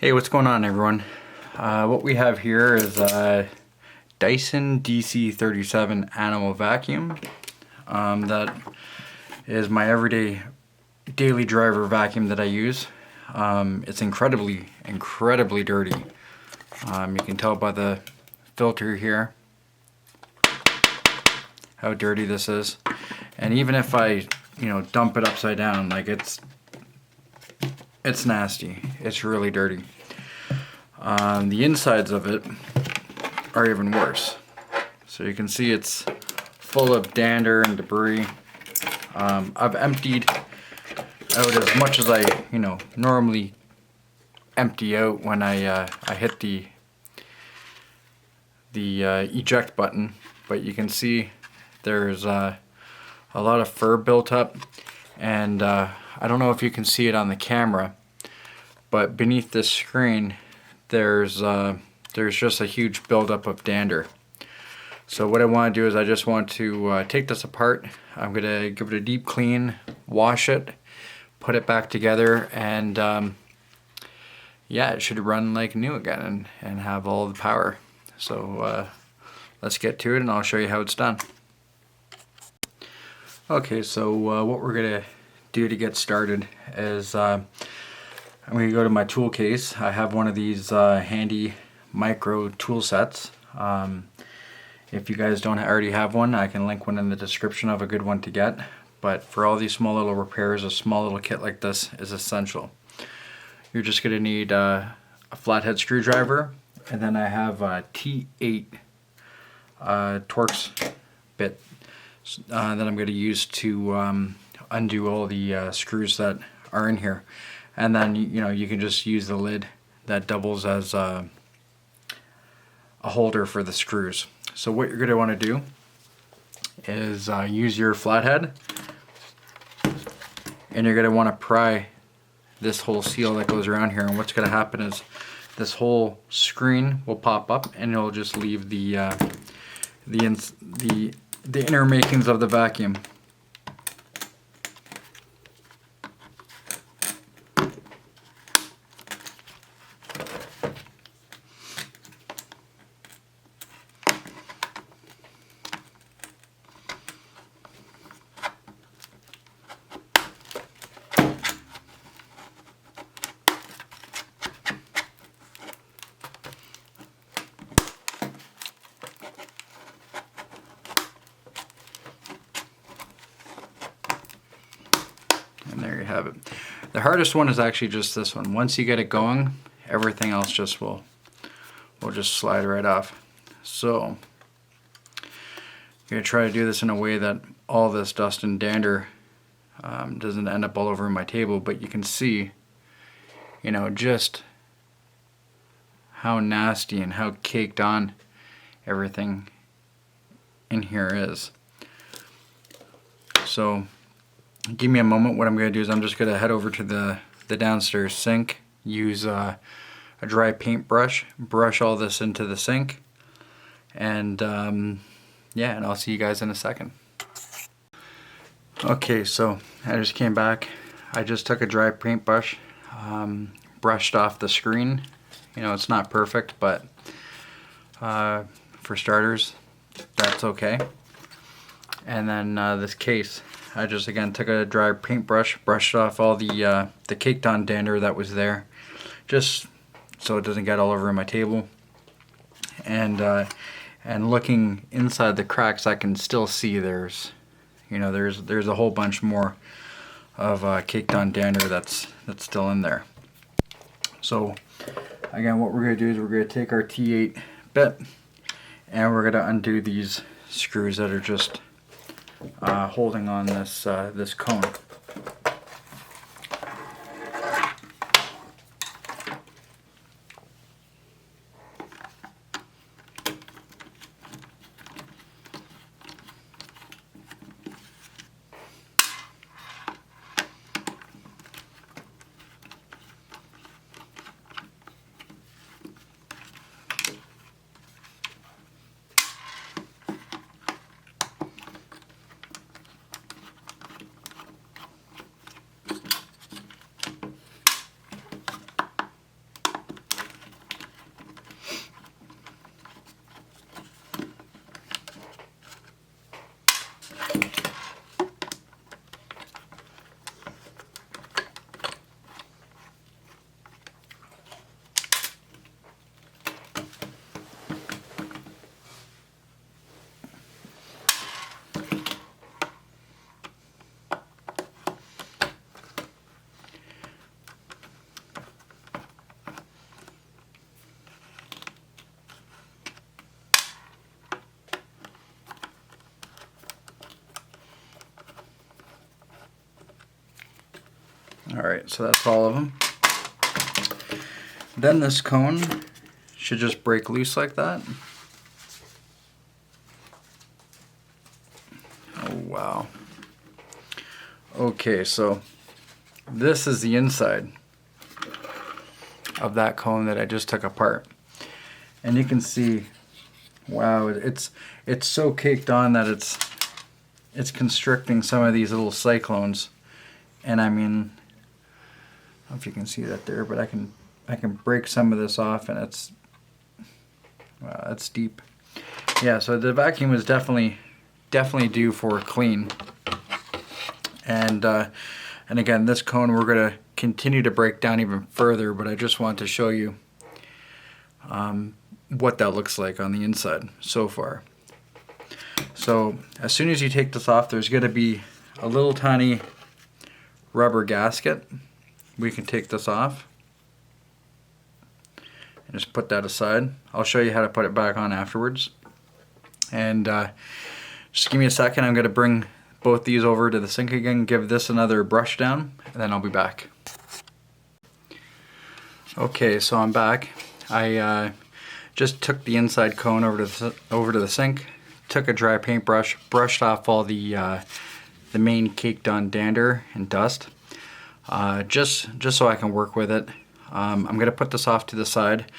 Hey, what's going on, everyone? What we have here is Dyson DC37 Animal Vacuum. That is my everyday daily driver vacuum that I use. It's incredibly dirty. You can tell by the filter here how dirty this is. And even if I, dump it upside down, like it's nasty. It's really dirty. The insides of it are even worse. So you can see it's full of dander and debris. I've emptied out as much as I, normally empty out when I hit the eject button. But you can see there's a lot of fur built up, and I don't know if you can see it on the camera, but beneath this screen there's just a huge buildup of dander. So what I want to do is I just want to take this apart. I'm going to give it a deep clean, wash it, put it back together, and yeah, it should run like new again and have all the power. So let's get to it and I'll show you how it's done. Okay, so what we're going to do to get started is I'm going to go to my tool case. I have one of these handy micro tool sets. If you guys don't already have one, I can link one in the description of a good one to get. But for all these small little repairs, a small little kit like this is essential. You're just going to need a flathead screwdriver, and then I have a T8 Torx bit that I'm going to use to undo all the screws that are in here. And then you can just use the lid that doubles as a holder for the screws. So what you're going to want to do is use your flathead, and you're going to want to pry this whole seal that goes around here. And what's going to happen is this whole screen will pop up, and it'll just leave the inner makings of the vacuum. And there you have it. The hardest one is actually just this one. Once you get it going, everything else just will just slide right off. So I'm going to try to do this in a way that all this dust and dander doesn't end up all over my table, but you can see, just how nasty and how caked on everything in here is. So give me a moment. What I'm going to do is I'm just going to head over to the downstairs sink, use a dry paintbrush, brush all this into the sink, and yeah, and I'll see you guys in a second. Okay, so I just came back. I just took a dry paintbrush, brushed off the screen. It's not perfect, but for starters, that's okay. And then this case, I just again took a dry paintbrush, brushed off all the caked on dander that was there, just so it doesn't get all over my table. And looking inside the cracks, I can still see there's a whole bunch more of caked on dander that's still in there. So again, what we're going to do is we're going to take our T8 bit, and we're going to undo these screws that are just holding on this this cone. Alright, so that's all of them. Then this cone should just break loose like that. Oh wow. Okay, so this is the inside of that cone that I just took apart. And you can see, wow, it's so caked on that it's constricting some of these little cyclones. And I mean, I don't know if you can see that there, but I can break some of this off, and it's, wow, that's deep. Yeah, so the vacuum is definitely due for a clean. And again, this cone we're gonna continue to break down even further, but I just want to show you what that looks like on the inside so far. So as soon as you take this off, there's gonna be a little tiny rubber gasket. We can take this off and just put that aside. I'll show you how to put it back on afterwards. And just give me a second. I'm going to bring both these over to the sink again, give this another brush down, and then I'll be back. Okay, so I'm back. I just took the inside cone over to the sink, took a dry paintbrush, brushed off all the main caked on dander and dust. Just so I can work with it. I'm going to put this off to the side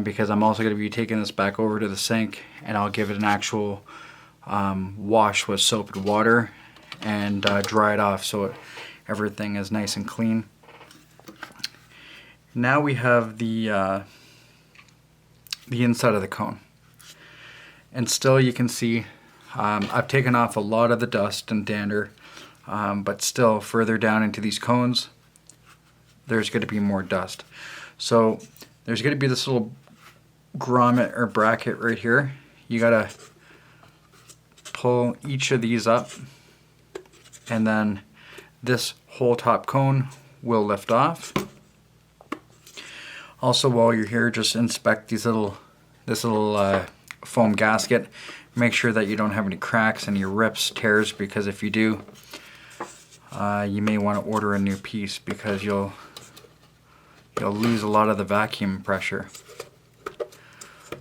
because I'm also going to be taking this back over to the sink, and I'll give it an actual wash with soap and water and dry it off so everything is nice and clean. Now we have the inside of the cone, and still you can see I've taken off a lot of the dust and dander. But still, further down into these cones, there's going to be more dust. So there's going to be this little grommet or bracket right here. You got to pull each of these up, and then this whole top cone will lift off. Also, while you're here, just inspect this little foam gasket. Make sure that you don't have any cracks, any rips, tears, because if you do, you may want to order a new piece because you'll lose a lot of the vacuum pressure.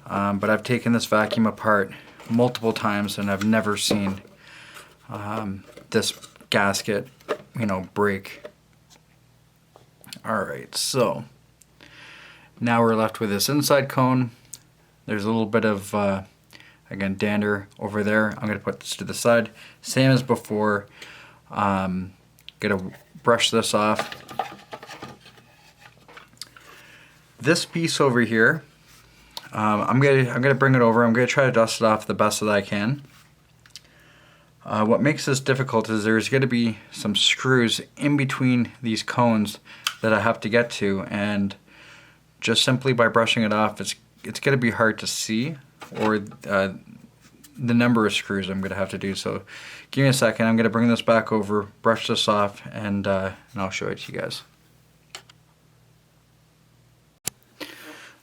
But I've taken this vacuum apart multiple times, and I've never seen this gasket, break. Alright, so now we're left with this inside cone. There's a little bit of again, dander over there. I'm going to put this to the side. Same as before. Gonna brush this off. This piece over here, I'm gonna bring it over. I'm gonna try to dust it off the best that I can. What makes this difficult is there's gonna be some screws in between these cones that I have to get to, and just simply by brushing it off, it's gonna be hard to see, or the number of screws I'm going to have to do. So give me a second. I'm going to bring this back over, brush this off, and I'll show it to you guys.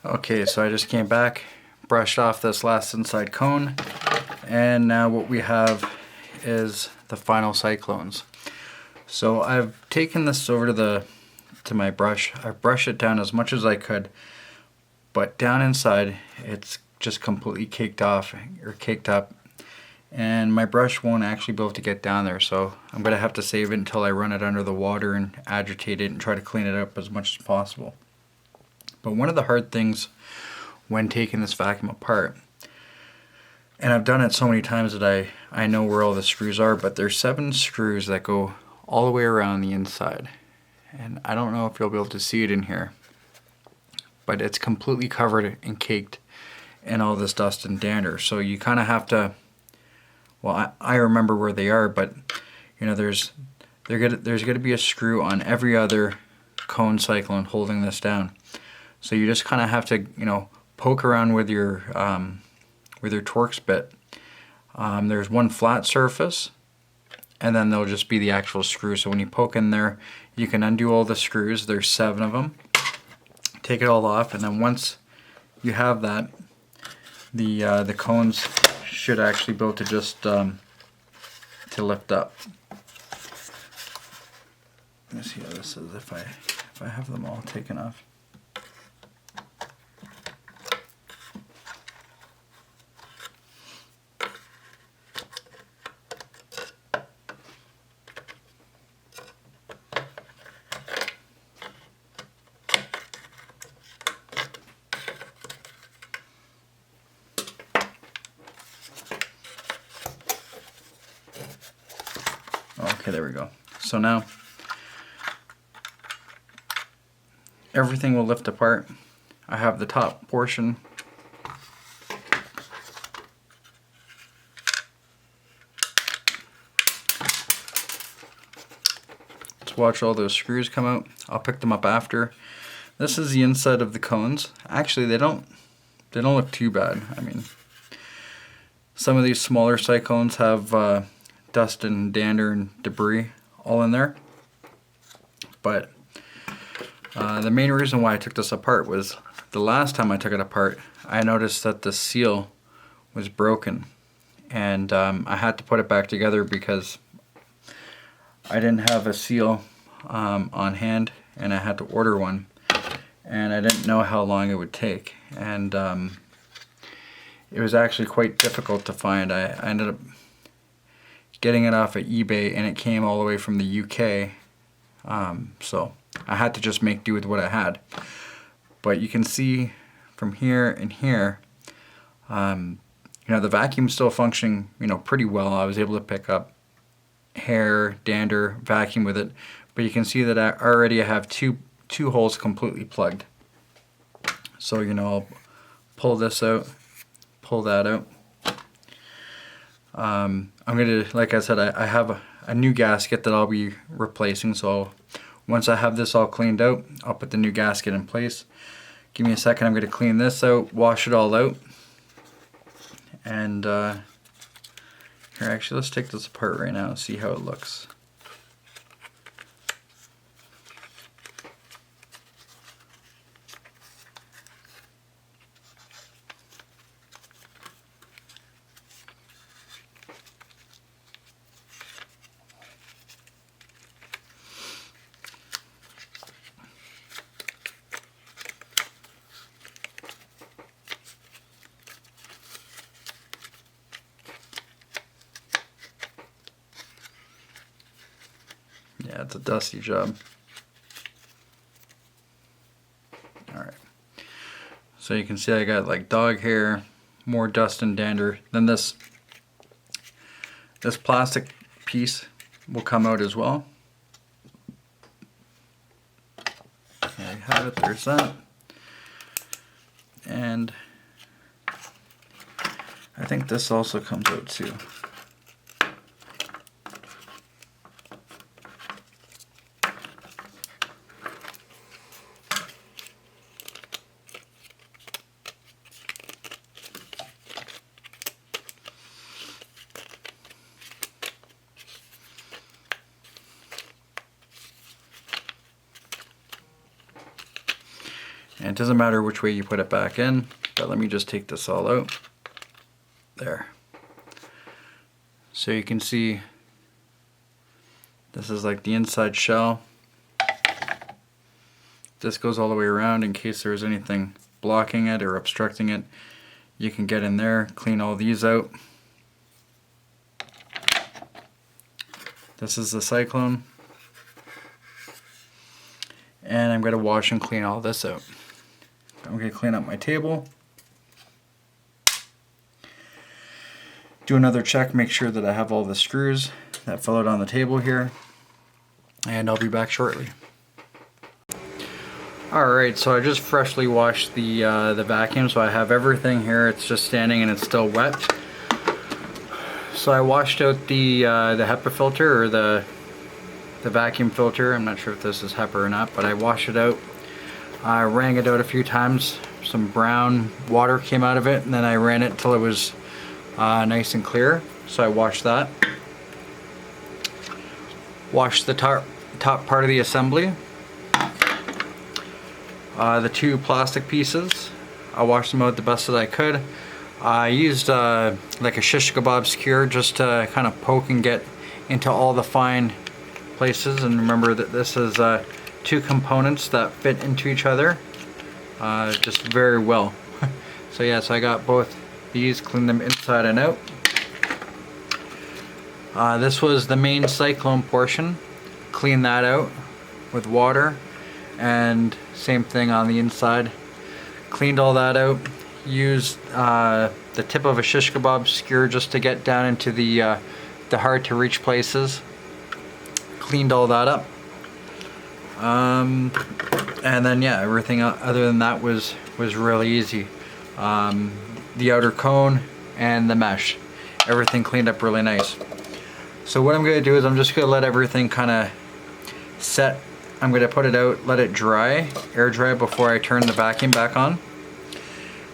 Okay, so I just came back, brushed off this last inside cone, and now what we have is the final cyclones. So I've taken this over to my brush. I've brushed it down as much as I could, but down inside it's just completely caked off or caked up, and my brush won't actually be able to get down there, so I'm gonna have to save it until I run it under the water and agitate it and try to clean it up as much as possible. But one of the hard things when taking this vacuum apart, and I've done it so many times that I know where all the screws are, but there's 7 screws that go all the way around the inside, and I don't know if you'll be able to see it in here, but it's completely covered and caked and all this dust and dander. So you kind of have to, well, I remember where they are, but there's going to be a screw on every other cone cyclone holding this down. So you just kind of have to poke around with your Torx bit. There's one flat surface, and then there'll just be the actual screw. So when you poke in there, you can undo all the screws. There's 7 of them. Take it all off, and then once you have that, the cones should actually be able to just to lift up. Let's see how this is if I have them all taken off. Okay, there we go. So now everything will lift apart. I have the top portion. Let's watch all those screws come out. I'll pick them up after. This is the inside of the cones. Actually, they don't look too bad. I mean, some of these smaller cyclones have dust and dander and debris all in there, but the main reason why I took this apart was the last time I took it apart, I noticed that the seal was broken, and I had to put it back together because I didn't have a seal on hand, and I had to order one, and I didn't know how long it would take, and it was actually quite difficult to find. I ended up getting it off of eBay, and it came all the way from the UK, so I had to just make do with what I had. But you can see from here and here, you know, the vacuum's still functioning, you know, pretty well. I was able to pick up hair, dander, vacuum with it, but you can see that I already have two holes completely plugged. So, you know, I'll pull this out, pull that out. I'm gonna, like I said, I have a new gasket that I'll be replacing, so once I have this all cleaned out, I'll put the new gasket in place. Give me a second, I'm gonna clean this out, wash it all out, and here, actually, let's take this apart right now and see how it looks. Yeah, it's a dusty job. Alright. So you can see I got like dog hair, more dust and dander. Then this plastic piece will come out as well. There you have it, there's that. And I think this also comes out too. And it doesn't matter which way you put it back in, but let me just take this all out. There. So you can see this is like the inside shell. This goes all the way around in case there's anything blocking it or obstructing it. You can get in there, clean all these out. This is the Cyclone. And I'm going to wash and clean all this out. I'm going to clean up my table. Do another check, make sure that I have all the screws that fell out on the table here. And I'll be back shortly. Alright, so I just freshly washed the vacuum, so I have everything here. It's just standing and it's still wet. So I washed out the HEPA filter, or the vacuum filter. I'm not sure if this is HEPA or not, but I washed it out. I wrung it out a few times. Some brown water came out of it, and then I ran it till it was nice and clear. So I washed that. Washed the top part of the assembly. The two plastic pieces, I washed them out the best that I could. I used like a shish kebab skewer just to kind of poke and get into all the fine places, and remember that this is two components that fit into each other just very well. So yeah, so I got both these, cleaned them inside and out. This was the main Cyclone portion. Clean that out with water, and same thing on the inside. Cleaned all that out. Used the tip of a shish kebab skewer just to get down into the hard to reach places. Cleaned all that up. And then yeah, everything other than that was really easy. The outer cone and the mesh, everything cleaned up really nice. So what I'm going to do is I'm just going to let everything kind of set. I'm going to put it out, let it dry, air dry, before I turn the vacuum back on.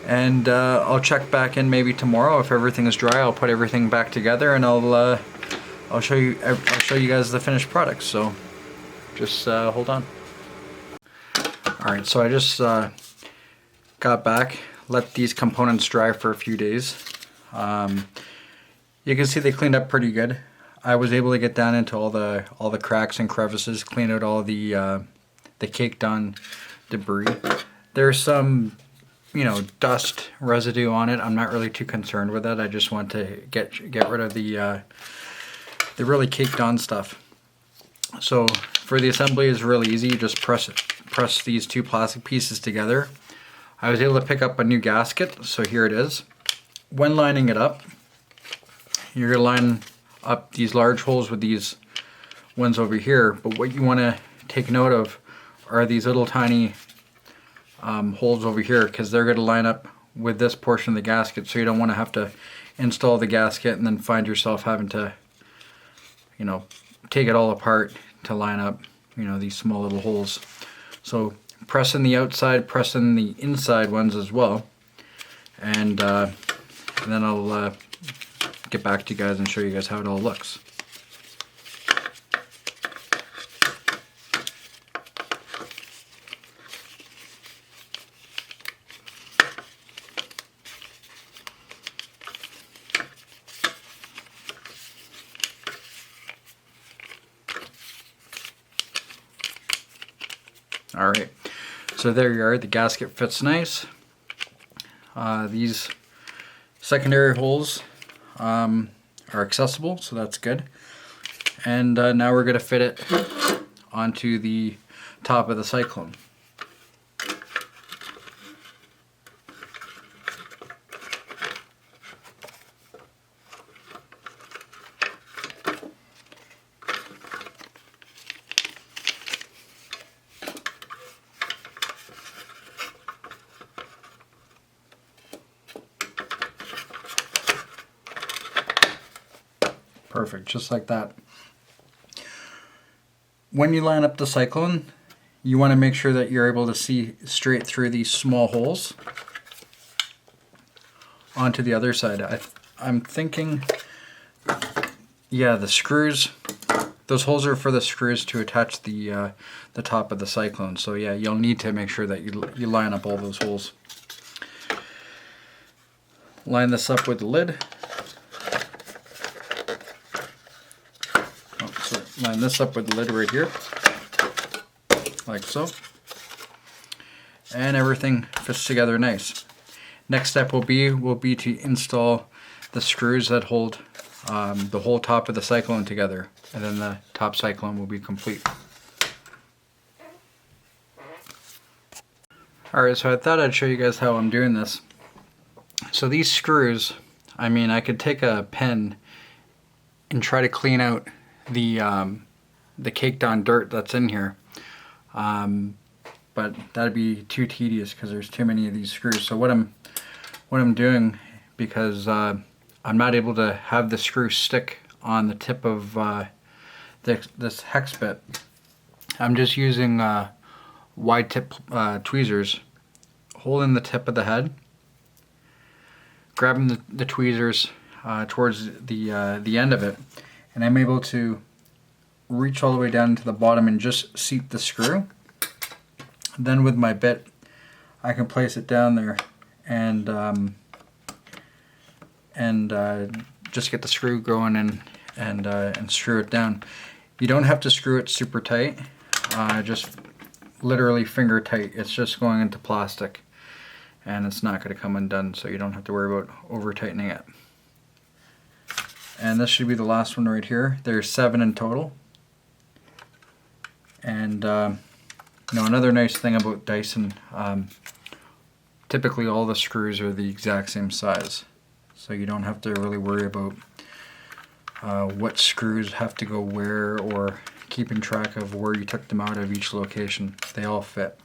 And I'll check back in maybe tomorrow. If everything is dry, I'll put everything back together, and I'll show you guys the finished product. So just hold on. All right, so I just got back, let these components dry for a few days. You can see they cleaned up pretty good. I was able to get down into all the cracks and crevices, clean out all the caked on debris. There's some, you know, dust residue on it. I'm not really too concerned with that. I just want to get rid of the really caked on stuff. So for the assembly is really easy. You just press these two plastic pieces together. I was able to pick up a new gasket, so here it is. When lining it up, you're gonna line up these large holes with these ones over here, but what you want to take note of are these little tiny holes over here, because they're going to line up with this portion of the gasket, so you don't want to have to install the gasket and then find yourself having to, you know, take it all apart to line up, you know, these small little holes. So press in the outside, press in the inside ones as well, and then I'll get back to you guys and show you guys how it all looks. Alright, so there you are. The gasket fits nice. These secondary holes are accessible, so that's good. And now we're going to fit it onto the top of the Cyclone. Perfect, just like that. When you line up the Cyclone, you want to make sure that you're able to see straight through these small holes onto the other side. I'm thinking, yeah, the screws, those holes are for the screws to attach the top of the Cyclone. So yeah, you'll need to make sure that you line up all those holes. Line this up with the lid. Line this up with the lid right here, like so, and everything fits together nice. Next step will be to install the screws that hold the whole top of the Cyclone together, and then the top Cyclone will be complete. Alright, so I thought I'd show you guys how I'm doing this. So these screws, I mean, I could take a pen and try to clean out the caked on dirt that's in here, but that'd be too tedious because there's too many of these screws. So what I'm doing, because I'm not able to have the screw stick on the tip of this hex bit, I'm just using wide tip tweezers, holding the tip of the head, grabbing the tweezers towards the end of it, and I'm able to reach all the way down to the bottom and just seat the screw. Then with my bit, I can place it down there and just get the screw going and screw it down. You don't have to screw it super tight, just literally finger tight. It's just going into plastic and it's not going to come undone, so you don't have to worry about over tightening it. And this should be the last one right here. There's 7 in total. And you know, another nice thing about Dyson, typically all the screws are the exact same size, so you don't have to really worry about what screws have to go where or keeping track of where you took them out of each location. They all fit.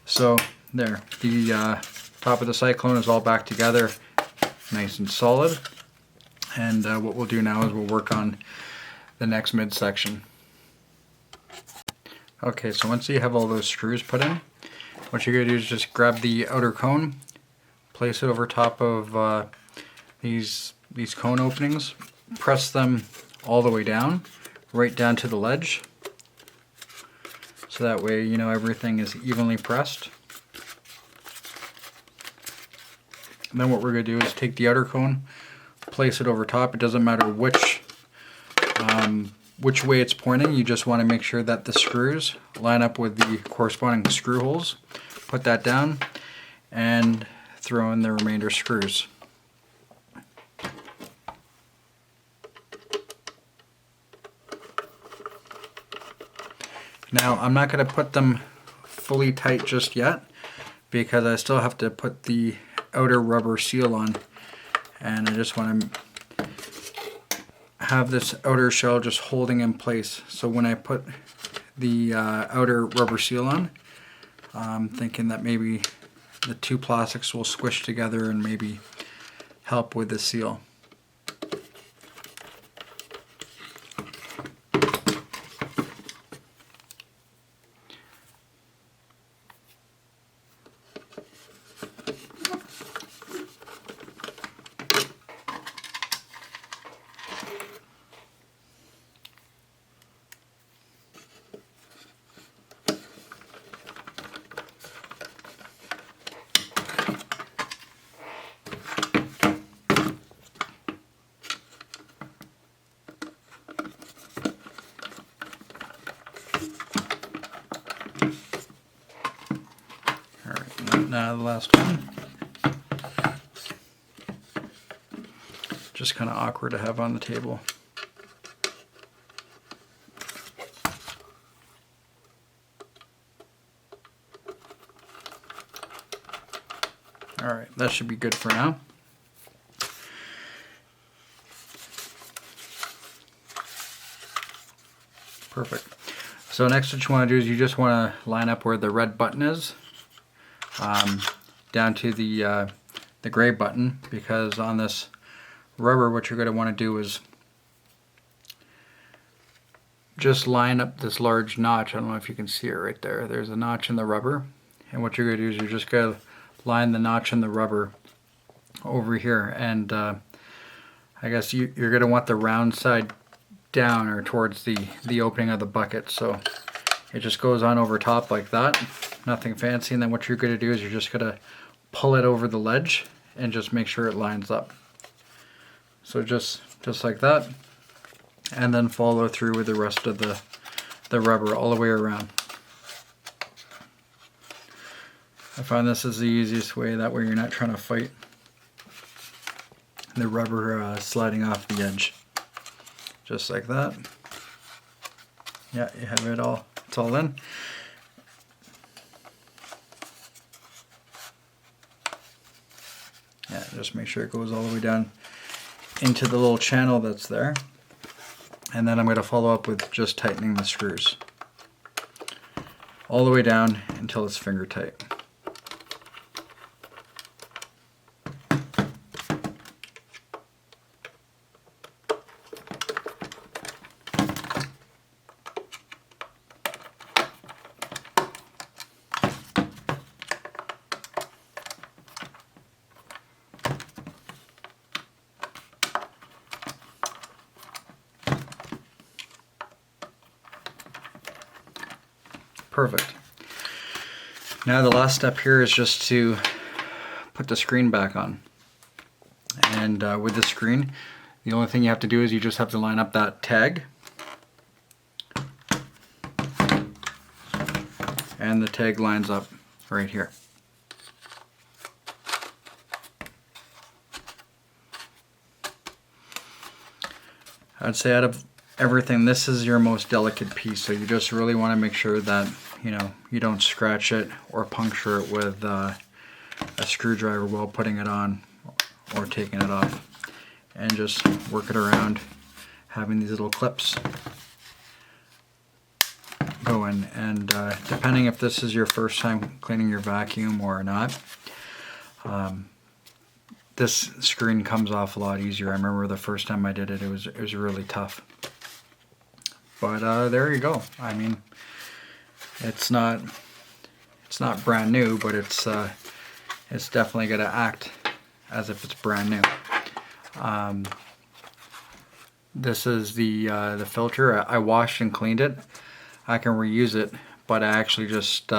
So there, the top of the Cyclone is all back together, nice and solid. And what we'll do now is we'll work on the next midsection. Okay, so once you have all those screws put in, what you're going to do is just grab the outer cone, place it over top of these cone openings, press them all the way down, right down to the ledge, so that way you know everything is evenly pressed. And then what we're going to do is take the outer cone, place it over top. It doesn't matter which way it's pointing, you just want to make sure that the screws line up with the corresponding screw holes. Put that down and throw in the remainder screws. Now I'm not going to put them fully tight just yet because I still have to put the outer rubber seal on, and I just want to have this outer shell just holding in place. So when I put the outer rubber seal on, I'm thinking that maybe the two plastics will squish together and maybe help with the seal. Now the last one. Just kind of awkward to have on the table. Alright, that should be good for now. Perfect. So next what you want to do is you just want to line up where the red button is, down to the gray button, because on this rubber what you're going to want to do is just line up this large notch. I don't know if you can see it right there. There's a notch in the rubber, and what you're going to do is you're just going to line the notch in the rubber over here, and I guess you're going to want the round side down or towards the opening of the bucket, so it just goes on over top like that, nothing fancy. And then what you're going to do is you're just going to pull it over the ledge and just make sure it lines up. So just like that, and then follow through with the rest of the rubber all the way around. I find this is the easiest way, that way you're not trying to fight the rubber sliding off the edge. Just like that. Yeah, you have it all, it's all in. Yeah, just make sure it goes all the way down into the little channel that's there. And then I'm going to follow up with just tightening the screws all the way down until it's finger tight. Perfect. Now the last step here is just to put the screen back on. And with the screen, the only thing you have to do is you just have to line up that tag line the tag lines up right here. I'd say out of everything, this is your most delicate piece, so you just really want to make sure that, you know, you don't scratch it or puncture it with a screwdriver while putting it on or taking it off, and just work it around, having these little clips go in. And depending if this is your first time cleaning your vacuum or not, this screen comes off a lot easier. I remember the first time I did it, it was really tough. But there you go. I mean, it's not brand new, but it's definitely going to act as if it's brand new. This is the filter. I washed and cleaned it. I can reuse it, but I actually just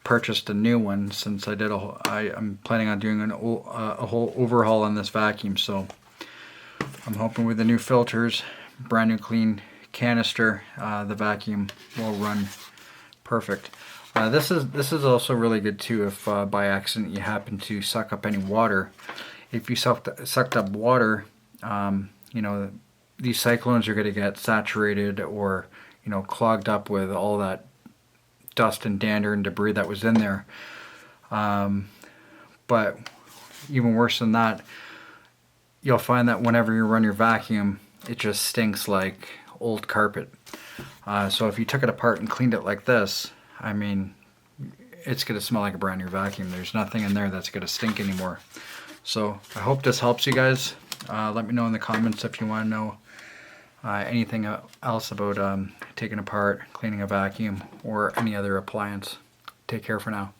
purchased a new one since I'm planning on doing a whole overhaul on this vacuum. So I'm hoping with the new filters, brand new clean canister, the vacuum will run perfect. This is also really good too if by accident you happen to suck up any water. If you sucked up water, you know, these cyclones are going to get saturated or, you know, clogged up with all that dust and dander and debris that was in there. But even worse than that, you'll find that whenever you run your vacuum, it just stinks like old carpet. So if you took it apart and cleaned it like this, I mean, it's going to smell like a brand new vacuum. There's nothing in there that's going to stink anymore. So I hope this helps you guys. Let me know in the comments if you want to know anything else about taking apart, cleaning a vacuum, or any other appliance. Take care for now.